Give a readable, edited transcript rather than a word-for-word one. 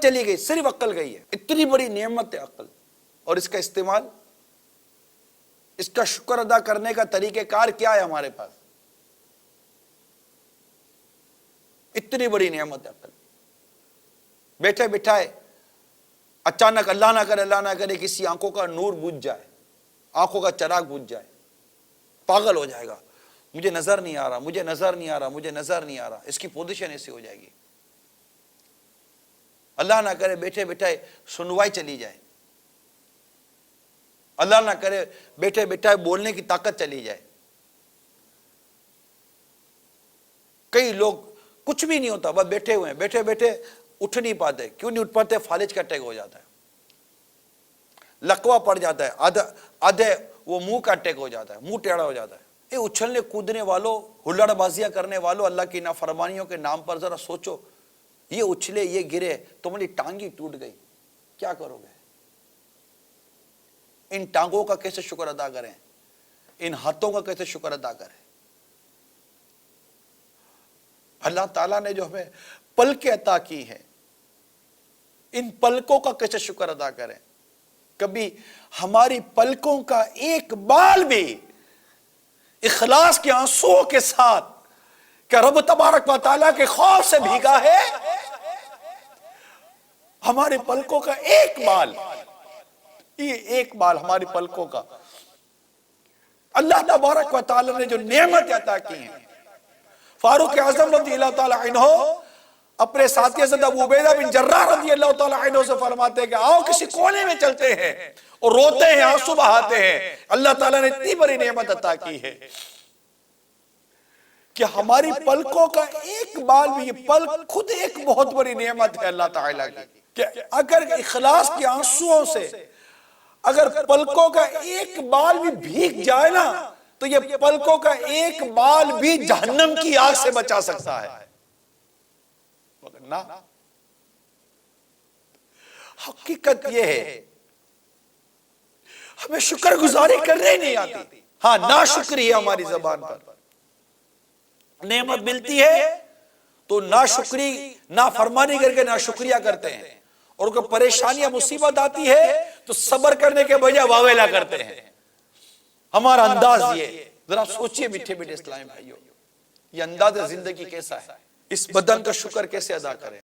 چلی گئی، صرف عقل گئی ہے۔ اتنی بڑی نعمت ہے عقل، اور اس کا استعمال، اس کا شکر ادا کرنے کا طریقہ کار کیا ہے ہمارے پاس؟ اتنی بڑی نعمت ہے عقل۔ بیٹھے بٹھائے اچانک اللہ نہ کرے کسی آنکھوں کا نور بجھ جائے، آنکھوں کا چراغ بجھ جائے، پاگل ہو جائے گا، مجھے نظر نہیں آ رہا، مجھے نظر نہیں آ رہا، مجھے نظر نہیں آ رہا، اس کی پوزیشن ایسی ہو جائے گی۔ اللہ نہ کرے بیٹھے بٹھائے سنوائی چلی جائے، اللہ نہ کرے بیٹھے بٹھائے بولنے کی طاقت چلی جائے۔ کئی لوگ کچھ بھی نہیں ہوتا، بس بیٹھے ہوئے ہیں، بیٹھے بیٹھے اٹھ نہیں پاتے۔ کیوں نہیں اٹھ پاتے؟ فالج کا اٹیک ہو جاتا ہے، لقوہ پڑ جاتا ہے، آدھے وہ منہ کا اٹیک ہو جاتا ہے، منہ ٹیڑھا ہو جاتا ہے۔ یہ اچھلنے کودنے والوں، ہلڑ بازیاں کرنے والوں، اللہ کی نافرمانیوں کے نام پر ذرا سوچو، یہ اچھلے، یہ گرے، تمہاری ٹانگی ٹوٹ گئی، کیا کرو گے؟ ان ٹانگوں کا کیسے شکر ادا کریں؟ ان ہاتھوں کا کیسے شکر ادا کریں؟ اللہ تعالیٰ نے جو ہمیں پلکیں عطا کی ہیں، ان پلکوں کا کیسے شکر ادا کریں؟ کبھی ہماری پلکوں کا ایک بال بھی اخلاص کے آنسوؤں کے ساتھ کہ رب تبارک و تعالیٰ کے خوف سے بھیگا ہے؟ ہماری پلکوں کا ایک بال، یہ ایک بال ہماری پلکوں کا، اللہ تبارک و تعالیٰ نے جو نعمت عطا کی ہیں۔ فاروق اعظم رضی اللہ تعالیٰ عنہ اپنے ساتھی حضرت ابو عبیدہ بن جراح رضی اللہ تعالیٰ عنہ سے فرماتے ہیں کہ آؤ کسی کونے میں چلتے ہیں اور روتے ہیں، آنسو بہاتے ہیں، اللہ تعالیٰ نے اتنی بڑی نعمت عطا کی ہے کہ ہماری پلکوں کا ایک بال بھی، یہ پلک خود ایک بہت بڑی نعمت ہے اللہ تعالیٰ کی، کہ اگر اخلاص کے آنسوؤں سے اگر پلکوں کا ایک بال بھی بھیگ جائے نا، تو یہ پلکوں کا ایک بال بھی جہنم کی آگ سے بچا سکتا ہے۔ مگر نہ، حقیقت یہ ہے ہمیں شکر گزاری کرنے نہیں آتی۔ ہاں، ناشکری ہے ہماری زبان پر، نعمت ملتی ہے تو ناشکری، نافرمانی کر کے ناشکریہ کرتے ہیں، اور کوئی پریشانیاں مصیبت آتی ہے تو صبر کرنے کے بجائے واویلا کرتے ہیں۔ ہمارا انداز یہ، ذرا سوچئے میٹھے میٹھے اسلامی بھائیوں، یہ انداز زندگی کیسا ہے؟ اس بدن کا شکر کیسے ادا کریں؟